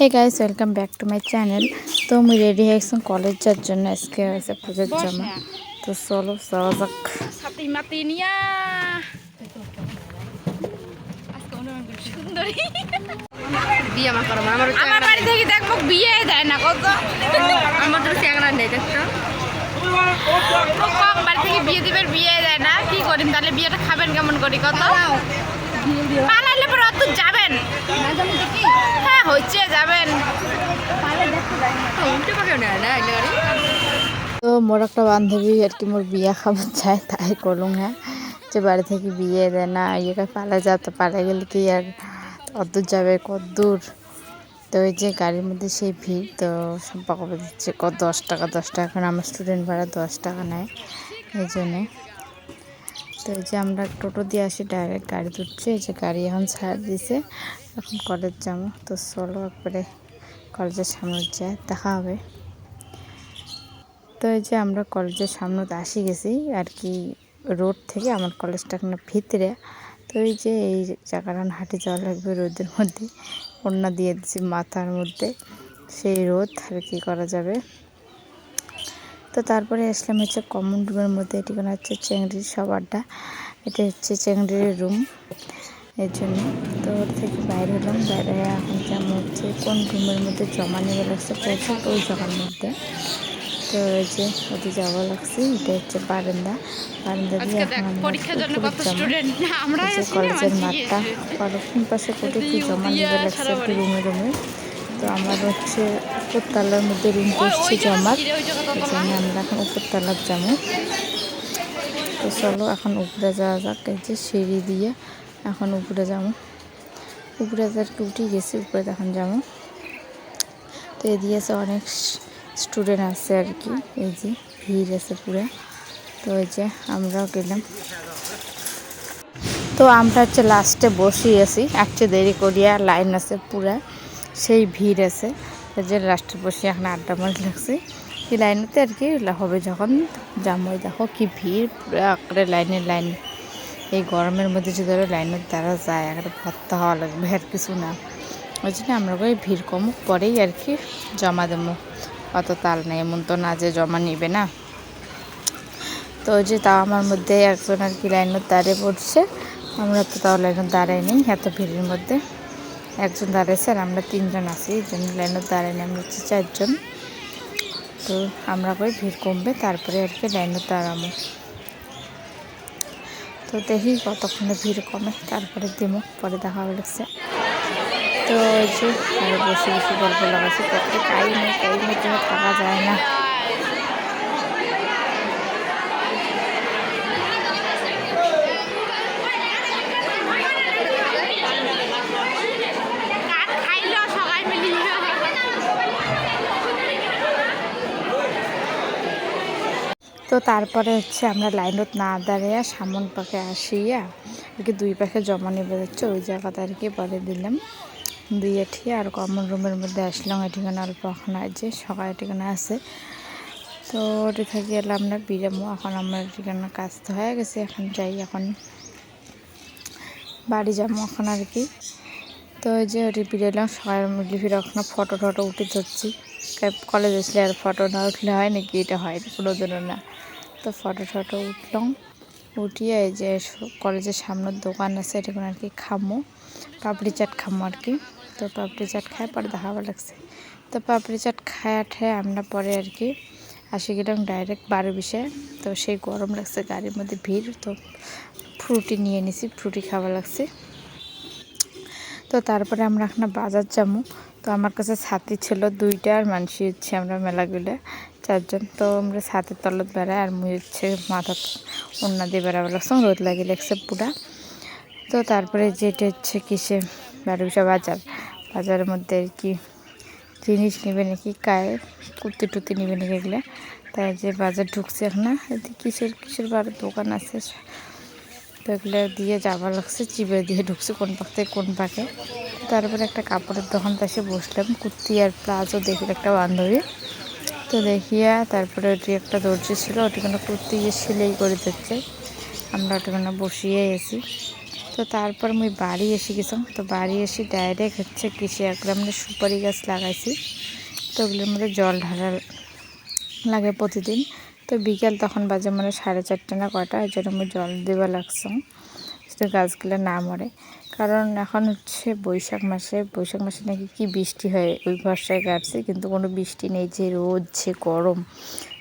Hey guys welcome back to my channel. तो मुझे ready है कॉलेज যাওয়ার জন্য আজকে আছে পূজার জন্য। তো চলো যাওয়া যাক। সাথী মাতি নিয়া আজকে অনুমান করি সুন্দরী বিয়ে মা করব আমার বাড়ি থেকে দেখো বিয়ে দেয় না কত আমার তো চ্যাংড়া নেই দেখছো কম বাড়ি থেকে বিয়ে দিবের বিয়ে দেয় না কি করিম তাহলে বিয়েটা খাবেন কেমন করি কত পালাইলে পরে অত যাবেন না জানি কি হ্যাঁ হচ্ছে যাবেন তো মোর একটা বান্ধবী আর কি মোর বিয়ে খাবার চায় তাই করলুম হ্যাঁ যে বাড়ি থেকে বিয়ে দেয় না ইয়ে পালা যা তো পালা গেলে কি আর অদূর যাবে কদ্দূর। তো ওই যে গাড়ির মধ্যে সেই ভিড় তো সম্পর্ক দিচ্ছে কত 10 টাকা এখন আমার স্টুডেন্ট ভাড়া 10 টাকা নেয় এই জন্যে। তো এই যে আমরা টোটো দিয়ে আসি ডাইরেক্ট গাড়ি তুলছে এই যে গাড়ি এখন ছাড় দিছে এখন কলেজ যাবো। তো চলো একবারে কলেজের সামনে যায় দেখা হবে। তো এই যে আমরা কলেজের সামনে আসি গেছি আর কি রোড থেকে আমার কলেজটা এখন ভিতরে। তো এই যে এই জায়গাটা হাঁটে যাওয়া লাগবে রোদের মধ্যে ওড়না দিয়ে দিচ্ছি মাথার মধ্যে সেই রোদ আর কি করা যাবে। তো তারপরে আসলাম হচ্ছে কমন রুমের মধ্যে এটি কোনো হচ্ছে চেংড়ির সব আড্ডা এটা হচ্ছে চেংড়ির রুম এর জন্য। তো ওর থেকে বাইরে হলাম বাইরে এখন যেমন হচ্ছে কোন রুমের মধ্যে জমা নেওয়া লাগছে পৌঁছে ওই জায়গার মধ্যে। তো এই যে ওদের যাওয়া লাগছে এটা হচ্ছে বারান্দা দিয়ে এখন আমরা কলেজের মাঠটা কোন পাশে কোটে কি জমা নেওয়া লাগছে একটু রুমে তো আমার হচ্ছে উপরতলার মধ্যে রুম করছি জমার এই জন্য আমরা এখন উপরতলার যাবো। তো চলো এখন উপরে যাওয়া যাক এই যে সিঁড়ি দিয়ে এখন উপরে যাবো উপরে যাকে উঠে গেছি উপরে এখন যাবো। তো এদিকে আছে অনেক স্টুডেন্ট আছে আর কি এই যে ভিড় আছে পুরো। তো এই যে আমরাও গেলাম তো আমরা হচ্ছে লাস্টে বসে আছি একটু দেরি করিয়া লাইন আছে পুরা সেই ভিড় আছে যে লাস্টে বসে এখন আড্ডা মার লাগছে এই লাইনেতে আর কি হবে যখন জামই দেখো কি ভিড় পুরো আঁকড়ে লাইন এই গরমের মধ্যে যদি লাইনের দ্বারা যায় একটা ভর্তা হওয়া লাগবে আর কিছু না ওই জন্য আমরা ওই ভিড় কমুক পরেই আর কি জমা দেবো অত তাল নেই এমন তো না যে জমা নিবে না। তো ওই যে তাও আমার মধ্যে একজন আর কি লাইনের দাঁড়িয়ে পড়ছে আমরা তো তাহলে এখন দাঁড়াই নেই এত ভিড়ের মধ্যে একজন দাঁড়িয়েছে আর আমরা 3 জন আছি এই জন্য লাইনের দাঁড়াই নেই আমরা হচ্ছে 4 জন। তো আমরা কই ভিড় কমবে তারপরে আর কি লাইনের দাঁড়াবো। তো দেখি কতক্ষণে ভিড় কমে তারপরে দিমো পরে দেখা লাগছে। তো ওই যে আর বসে গল্প লাগাচ্ছি কত টাইমে থাকা যায় না। তো তারপরে হচ্ছে আমরা লাইনত না দাঁড়িয়ে সামন পাকে আসিয়া আর কি 2 পাশে জমা নিয়ে বেরোচ্ছে ওই জায়গাতে আর কি পরে দিলাম দিয়ে ঠিয়ে আর কমন রুমের মধ্যে আসলাম এটিখানে অল্প এখন আছে সকালে ঠিকানা আছে। তো ওটি থেকে এলাম আমরা বিরামো এখন আমার ঠিকানা কাজ তো হয়ে গেছে এখন যাই এখন বাড়ি যাবো এখন আর কি। তো ওই যে ওটি বেরোলাম সকালের মধ্যে ফিরে এখন ফটো উঠে ধরছি কলেজ আসলে আর ফটো না উঠলে হয় নাকি এটা হয় কোনো দিনও না। তো ফটো উঠলাম উঠিয়ে এই যে কলেজের সামনের দোকান আছে এটা আর কি খামো পাপড়ি চাট খামো আর কি। তো পাপড়ি চাট খায় পরে দেখাবার লাগছে তো পাপড়ি চাট খায় আমরা পরে আর কি আসি গেলাম ডাইরেক্ট 12:20। তো সেই গরম লাগছে গাড়ির মধ্যে ভিড় তো ফ্রুটি নিয়ে নিছি ফ্রুটি খাওয়া লাগছে। তো তারপরে আমরা এখন বাজার যাবো। তো আমার কাছে ছাতি ছিল 2টা আর মানসি হচ্ছে আমরা মেলাগুলো 4 জন। তো আমরা ছাতির তলত বেড়াই আর মুই হচ্ছে মাথা ওড়না দিয়ে বেড়াবো লাগছে রোদ লাগে লাগছে পুরা। তো তারপরে যেটা হচ্ছে কিসে 12:20 বাজারের মধ্যে আর কি জিনিস নেবে নাকি কায়ে কুর্তি নেবে নাকি এগুলো তাই যে বাজার ঢুকছে এখন না কিসের বারো দোকান আছে তো এগুলো দিয়ে যাওয়া লাগছে চিবে দিয়ে ঢুকছে কোন পাক থেকে কোন পাকে। তারপরে একটা কাপড়ের দোকান পাশে বসলাম কুর্তি আর প্লাজো দেখি একটা বান্ধবী তো দেখিয়া তারপরে ওটি একটা দর্জি ছিল ওটি কোনো কুর্তি সেলাই করে দিচ্ছে আমরা ওটি কোনো বসিয়ে এসি। তো তারপর মুই বাড়ি এসে গেছিলাম। তো বাড়ি এসে ডাইরেক্ট হচ্ছে কৃষি একদম সুপারি গাছ লাগাইছি। তো ওগুলোর মধ্যে জল ঢালা লাগে প্রতিদিন। তো বিকেল তখন বাজে মানে 4:30 না কটা, এই জন্য আমি জল দেওয়া লাগছিলাম যাতে গাছগুলো না মরে। কারণ এখন হচ্ছে বৈশাখ মাসে নাকি কি বৃষ্টি হয়, ওই ভরসায় গাছছে, কিন্তু কোনো বৃষ্টি নেই, যে রোদ যে গরম,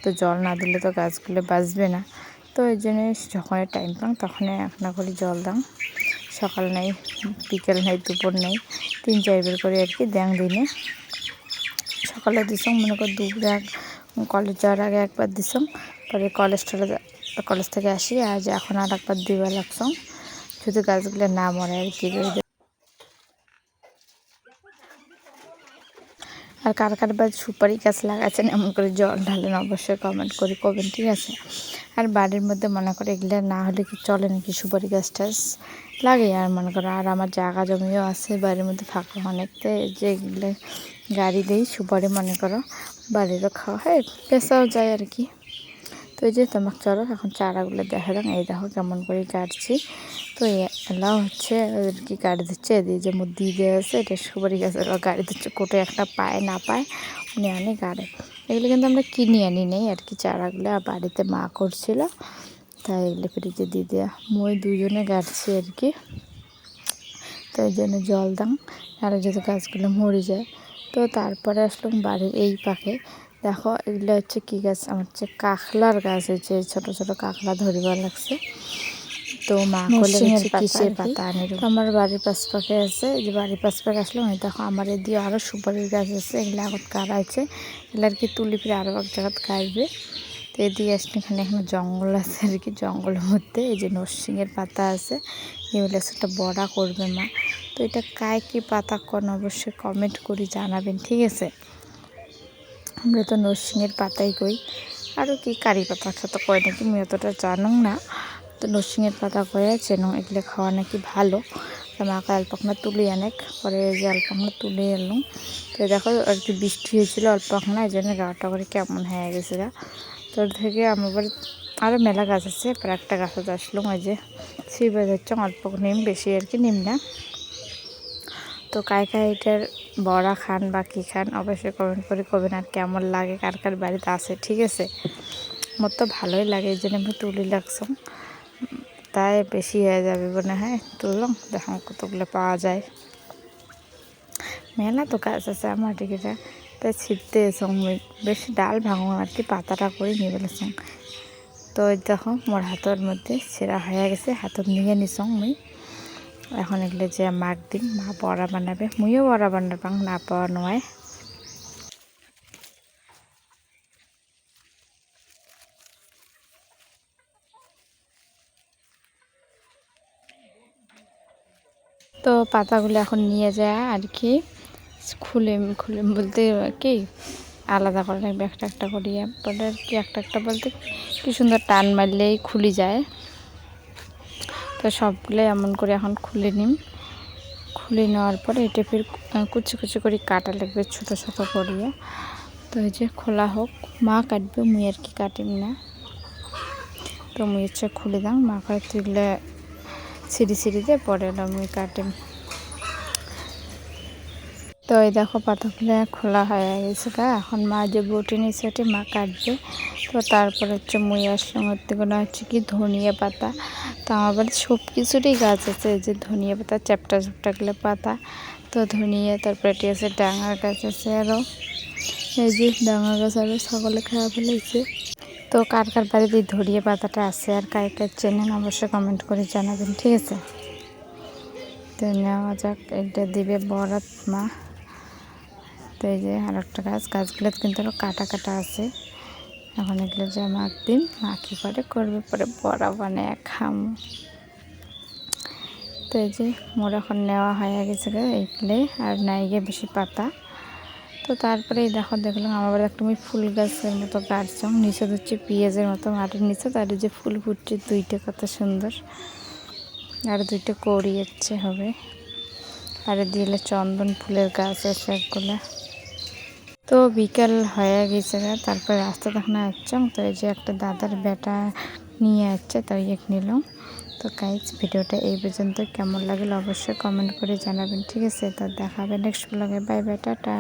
তো জল না দিলে তো গাছগুলো বাঁচবে না। তো এই জন্য যখন টাইম পান তখনই একটা করে জল দাম, সকাল নেই, বিকেল নেই, দুপুর নেই, 3-4 বের করে আর কি দেন দিনে। সকালে দিতাম মনে কর দুপুরে কলেজ যাওয়ার আগে একবার দিতাম, পরে কলেজ থেকে আসি আজ এখন আর একবার দিবা লাগতাম, শুধু গাছগুলো না মরে আর কি। আর কার কার বা সুপারি গাছ লাগাচ্ছেন এমন করে জল ঢালেন অবশ্যই কমেন্ট করে করবেন, ঠিক আছে। আর বাড়ির মধ্যে মনে করে এগুলো না হলে কি চলে নাকি, সুপারি গাছ টাছ লাগে। আর মনে করো আর আমার জায়গা জমিও আছে বাড়ির মধ্যে ফাঁকা অনেকতে, যেগুলো গাড়ি দেই সুপারি মনে করো বাড়িরও খাওয়া হয়, পেশাও যায় আর কি। তো এই যে তোমাকে চলো এখন চারাগুলো দেখা যাক। এই দেখো কেমন করে কাটছি। তো এলাও হচ্ছে আর কি গাড়ি দিচ্ছে, এদিকে যে মোর দিদি আছে এটা সুপারি গাছের গাড়ি দিচ্ছে, কোটে একটা পায় না পায় উনি আনি গাড়ে। এগুলো কিন্তু আমরা কিনে আনি নেই আর কি, চারাগুলো বাড়িতে মা করছিল, তাই এগুলো ফ্রিজে দিয়ে দেওয়া, মই দুজনে গাড়ছি আর কি। তো এই জন্য জল দাম, আর যদি গাছগুলো মরে যায়। তো তারপরে আসলাম বাড়ির এই পাখে, দেখো এগুলো হচ্ছে কী গাছ, আমার হচ্ছে কাঁকলার গাছ হয়েছে, ছোটো ছোটো কাঁকলা ধরিবার লাগছে। তো মা করলে হচ্ছে কিসের পাতা আনি, আমার বাড়ির পাশ পাখে আছে, এই যে বাড়ির পাশ পাখে আসলাম, দেখো আমার এদিকে আরও সুপারির গাছ আছে, এগুলো আগত কাটাইছে, এগুলো আর কি তুলি ফিরে আরও এক জায়গায় কাটবে। তো এদিকে আসলে এখানে জঙ্গল আছে আর কি, জঙ্গলের মধ্যে এই যে নরসিংহের পাতা আছে, এগুলো একটা বড়া করবে মা। তো এটা কায় কি পাতা কোন অবশ্যই কমেন্ট করে জানাবেন, ঠিক আছে। আমরা তো নরসিংহের পাতাই কই, আরও কি কারি পাতা তো কয় নাকি, আমি অতটা জানো না। তো নরসিংহের পাতা কয়ে চেন, এগুলো খাওয়া নাকি ভালো। মাকে অল্পখানা তুলে অনেক পরে যে অল্পখানা তুলে এলাম। তো দেখো আর কি বৃষ্টি হয়েছিল অল্পখানা, এই জন্য গাটা করে কেমন হয়ে গেছে গা। তোর থেকে আমার বাড়ি আরও মেলা গাছ আছে, প্রায় একটা গাছে আসলাম, ওই যে শিবে যাচ্ছে অল্প নিম, বেশি আর কি নিম না। তো কায় এটার বড়া খান বা কী খান অবশ্যই কমেন্ট করে করবেন, আর কেমন লাগে কার কার বাড়িতে আছে, ঠিক আছে। মোর তো ভালোই লাগে, এই জন্য আমি তুলি লাগছাম, তাই বেশি হয়ে যাবে মনে হয়, তুললাম দেখো কতগুলো পাওয়া যায়। মেলা তো গাছ আছে আমার দিকে, তাই ছিটতে এসং বেশি ডাল ভাঙো আর কি, পাতাটা করে নিয়ে ফেলেছং। তো ওই দেখো মোর হাতের মধ্যে সেরা হয়ে গেছে, হাতত নিয়ে নিছং মুই। এখন এগুলো যে মাখ দিন, মা বড়া বানাবে, মুইও বড়া বানাবাং না পাওয়া নয়। তো পাতাগুলো এখন নিয়ে যায় আর কি, খুলে খুলে বলতে কি আলাদা করে রাখবে একটা একটা করিয়া, পরে আর কি একটা একটা বলতে কি সুন্দর টান মারলেই খুলে যায়। তো সবগুলো এমন করে এখন খুলে নিম, খুলে নেওয়ার পরে এটা ফির কুচি কুচি করে কাটা লাগবে ছোটো ছোটো করিয়া। তো এই যে খোলা হোক, মা কাটবে, মুই আর কি কাটিম না। তো মুই হচ্ছে খুলে দাম, মা কাট তুললে সিঁড়ি দিয়ে পরে মুই কাটিম। তো এই দেখো পাতাগুলো খোলা হয়ে গেছে গা, এখন মা যে বটি নিয়েছে ওটি মা কাটবে। তো তারপরে হচ্ছে মুই আসলাম হচ্ছে কোনো হচ্ছে কি ধনিয়া পাতা। তো আমার বাড়িতে সব কিছুরই গাছ আছে, এই যে ধনিয়া পাতা চ্যাপটা চ্যাপটাগুলো পাতা, তো ধনিয়া, তারপরে এটি আছে ডাঙার গাছ আছে, আরও এই যে ডাঙার গাছ আরও ছাগলে খাওয়া ফেলেছে। তো কার কার বাড়িতে ধনিয়া পাতাটা আছে আর কার কার চেনেন অবশ্যই কমেন্ট করে জানাবেন, ঠিক আছে। তো নেওয়া যাক, এটা দিবে বরাত মা। তো এই যে আর একটা গাছগুলো কিন্তু আরও কাটা কাটা আছে, এখন এগুলো যে মাখ দিন, মাখি পরে করবে পরে বড়া বানায় খাম। তো এই যে মোর এখন নেওয়া হয়ে গেছে এইগুলো, আর নাই গিয়ে বেশি পাতা। তো তারপরে এই দেখলাম আমার বাড়ি একটা ফুল গাছের মতো গাছছং, নিচে হচ্ছে পেঁয়াজের মতো মাটির নিচে, তার যে ফুল ফুটছে দুইটা কত সুন্দর, আর দুইটা কড়ি যাচ্ছে হবে, আর দিলে চন্দন ফুলের গাছ আছে একগুলো। তো বিকাল হয়ে গেছে, তারপরে রাস্তা তখন আসছং, তো এই যে একটা দাদার বেটা নিয়ে আসছে, তাই এক নিলাম। তো গাইজ ভিডিওটা এই পর্যন্ত, কেমন লাগলো অবশ্যই কমেন্ট করে জানাবেন, ঠিক আছে? তো দেখা হবে নেক্সট ব্লগে। Bye bye, tata.